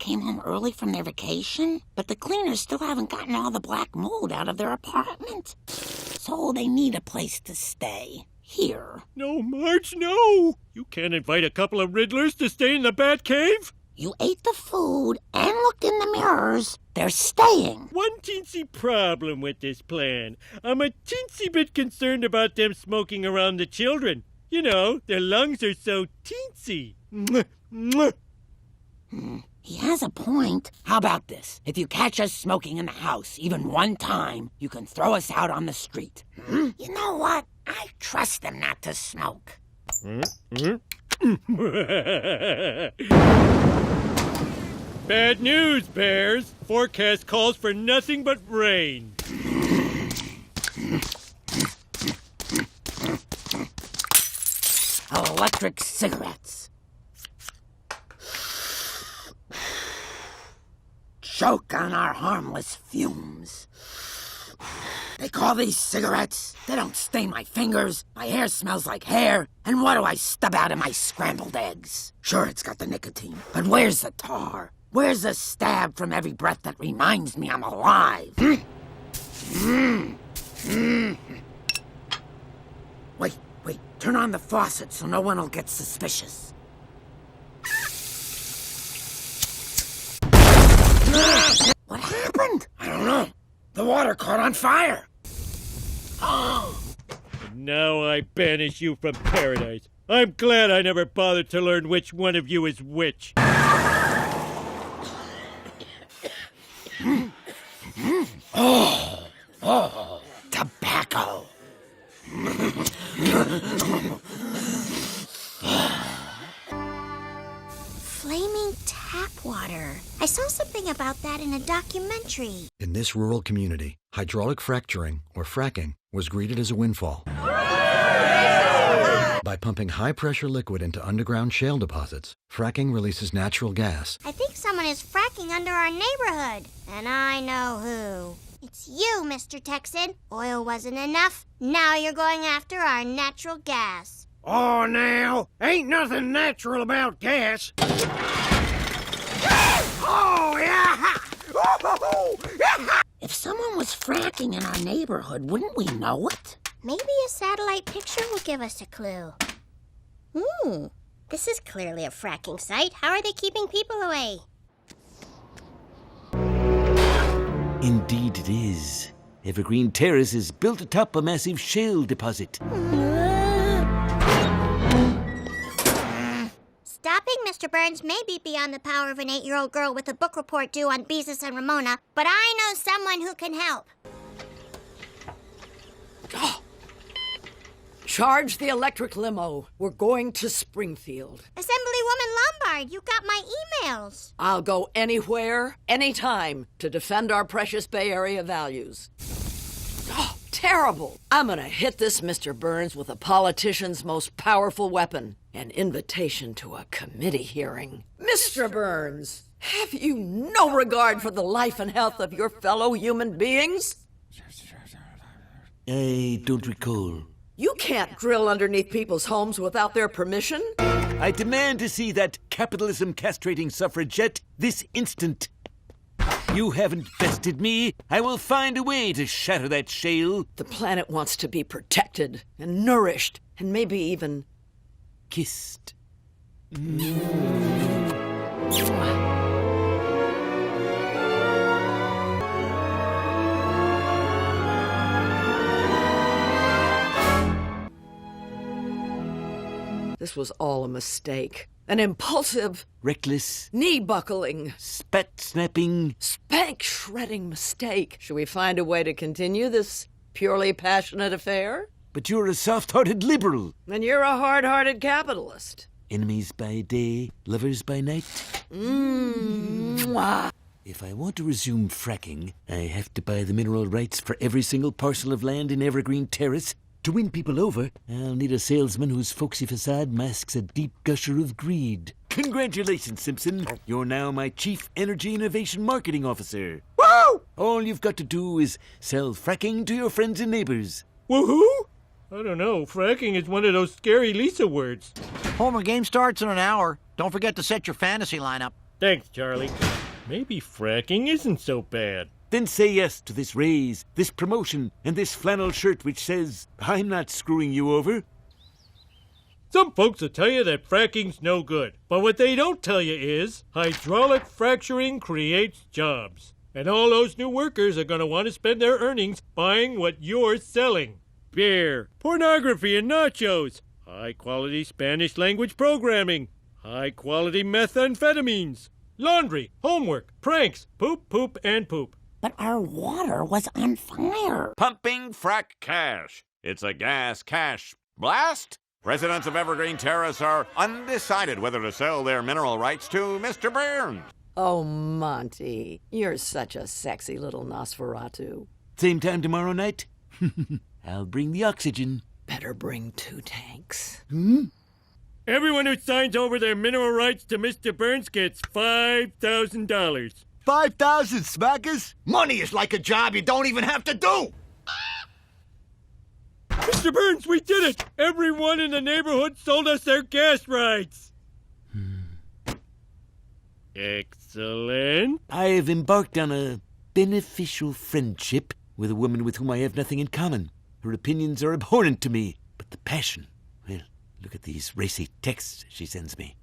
came home early from their vacation, but the cleaners still haven't gotten all the black mold out of their apartment. So they need a place to stay. Here. No, Marge, no! You can't invite a couple of Riddlers to stay in the Bat Cave? You ate the food and looked in the mirrors. They're staying. One teensy problem with this plan. I'm a teensy bit concerned about them smoking around the children. You know, their lungs are so teensy. Mwah, mwah. He has a point. How about this? If you catch us smoking in the house even one time, you can throw us out on the street. You know what? I trust them not to smoke. Bad news, Bears. Forecast calls for nothing but rain. Electric cigarettes. Choke on our harmless fumes. They call these cigarettes. They don't stain my fingers. My hair smells like hair. And what do I stub out in my scrambled eggs? Sure, it's got the nicotine, but where's the tar? Where's the stab from every breath that reminds me I'm alive? Wait, turn on the faucet so no one will get suspicious. What happened? I don't know. The water caught on fire. Now I banish you from paradise. I'm glad I never bothered to learn which one of you is which. Oh, tobacco. Flaming tap water. I saw something about that in a documentary. In this rural community, hydraulic fracturing, or fracking, was greeted as a windfall. By pumping high-pressure liquid into underground shale deposits, fracking releases natural gas. I think someone is fracking under our neighborhood. And I know who. It's you, Mr. Texan. Oil wasn't enough. Now you're going after our natural gas. Oh, now, ain't nothing natural about gas. Oh, yeah! Oh, yeah! If someone was fracking in our neighborhood, wouldn't we know it? Maybe a satellite picture will give us a clue. This is clearly a fracking site. How are they keeping people away? Indeed it is. Evergreen Terrace is built atop a massive shale deposit. Stopping Mr. Burns may be beyond the power of an 8-year-old girl with a book report due on Beezus and Ramona, but I know someone who can help. Charge the electric limo. We're going to Springfield. Assemblywoman Lombard, you got my emails. I'll go anywhere, anytime, to defend our precious Bay Area values. Oh, terrible. I'm gonna hit this Mr. Burns with a politician's most powerful weapon, an invitation to a committee hearing. Mr. Burns, have you no regard for the life and health of your fellow human beings? I don't recall. You can't drill underneath people's homes without their permission. I demand to see that capitalism castrating suffragette this instant. You haven't bested me. I will find a way to shatter that shale. The planet wants to be protected and nourished and maybe even Kissed. This was all a mistake. An impulsive, Reckless, knee-buckling, spat-snapping. spank-shredding mistake. Should we find a way to continue this purely passionate affair? But you're a soft-hearted liberal. And you're a hard-hearted capitalist. Enemies by day, lovers by night. Mwah. If I want to resume fracking, I have to buy the mineral rights for every single parcel of land in Evergreen Terrace. To win people over, I'll need a salesman whose folksy facade masks a deep gusher of greed. Congratulations, Simpson. You're now my Chief Energy Innovation Marketing Officer. Woo! All you've got to do is sell fracking to your friends and neighbors. Woohoo? I don't know. Fracking is one of those scary Lisa words. Homer game starts in an hour. Don't forget to set your fantasy lineup. Thanks, Charlie. Maybe fracking isn't so bad. Then say yes to this raise, this promotion, and this flannel shirt which says, I'm not screwing you over. Some folks will tell you that fracking's no good, but what they don't tell you is hydraulic fracturing creates jobs. And all those new workers are going to want to spend their earnings buying what you're selling. Beer, pornography and nachos, high-quality Spanish language programming, high-quality methamphetamines, laundry, homework, pranks, poop, poop, and poop. But our water was on fire. Pumping frack cash. It's a gas cash blast. Residents of Evergreen Terrace are undecided whether to sell their mineral rights to Mr. Burns. Oh, Monty, you're such a sexy little Nosferatu. Same time tomorrow night? I'll bring the oxygen. Better bring 2 tanks. Everyone who signs over their mineral rights to Mr. Burns gets $5,000. 5,000 smackers? Money is like a job you don't even have to do. Mr. Burns, we did it! Everyone in the neighborhood sold us their gas rights. Excellent. I have embarked on a beneficial friendship with a woman with whom I have nothing in common. Her opinions are abhorrent to me, but the passion, well, look at these racy texts she sends me.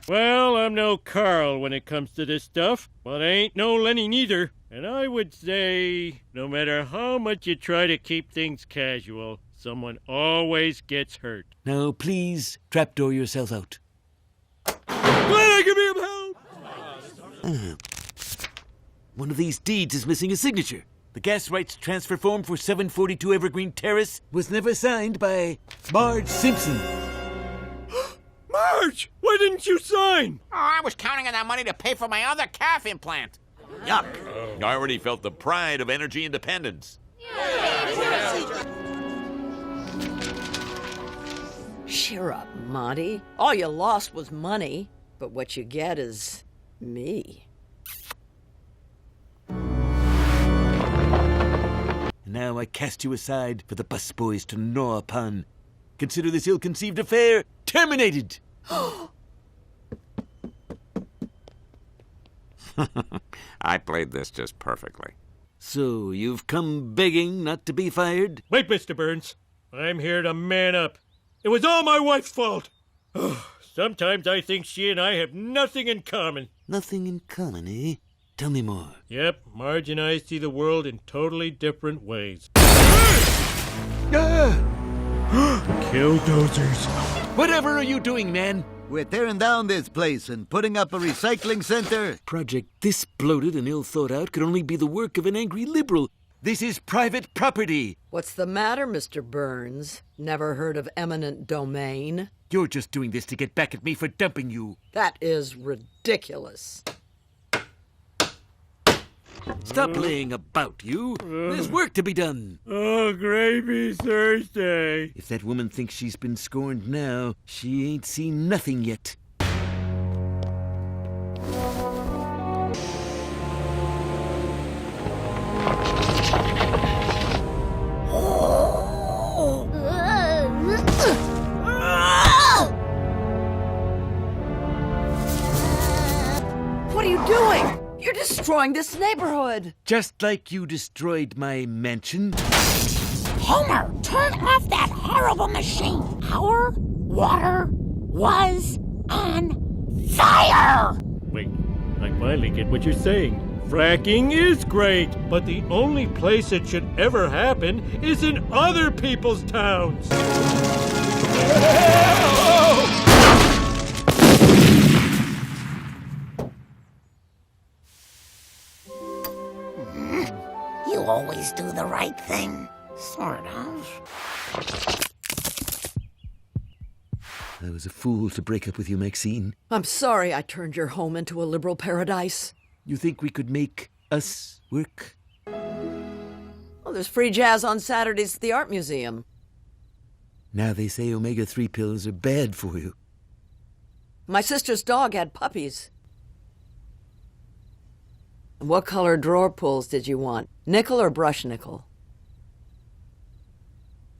Well, I'm no Carl when it comes to this stuff, but I ain't no Lenny neither. And I would say, no matter how much you try to keep things casual, someone always gets hurt. Now, please, trapdoor yourself out. Glad I could be of help! One of these deeds is missing a signature. The gas rights transfer form for 742 Evergreen Terrace was never signed by Marge Simpson. Marge! Why didn't you sign? Oh, I was counting on that money to pay for my other calf implant. Yuck. I already felt the pride of energy independence. Cheer up, Monty. All you lost was money, but what you get is me. Now I cast you aside for the busboys to gnaw upon. Consider this ill-conceived affair terminated. I played this just perfectly. So you've come begging not to be fired? Wait, Mr. Burns. I'm here to man up. It was all my wife's fault. Sometimes I think she and I have nothing in common. Nothing in common, eh? Tell me more. Yep, Marge and I see the world in totally different ways. Killdozers. Whatever are you doing, man? We're tearing down this place and putting up a recycling center. Project this bloated and ill thought out could only be the work of an angry liberal. This is private property. What's the matter, Mr. Burns? Never heard of eminent domain? You're just doing this to get back at me for dumping you. That is ridiculous. Stop laying about, you. There's work to be done. Oh, gravy Thursday. If that woman thinks she's been scorned now, she ain't seen nothing yet. What are you doing? You're destroying this neighborhood. Just like you destroyed my mansion. Homer, turn off that horrible machine. Our water was on fire. Wait, I finally get what you're saying. Fracking is great, but the only place it should ever happen is in other people's towns. You always do the right thing. Sort of. I was a fool to break up with you, Maxine. I'm sorry I turned your home into a liberal paradise. You think we could make us work? Well, there's free jazz on Saturdays at the Art Museum. Now they say omega-3 pills are bad for you. My sister's dog had puppies. What color drawer pulls did you want? Nickel or brush nickel?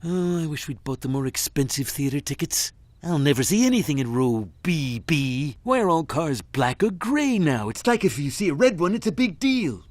Oh, I wish we'd bought the more expensive theater tickets. I'll never see anything in row BB. Why are all cars black or grey now? It's like if you see a red one, it's a big deal.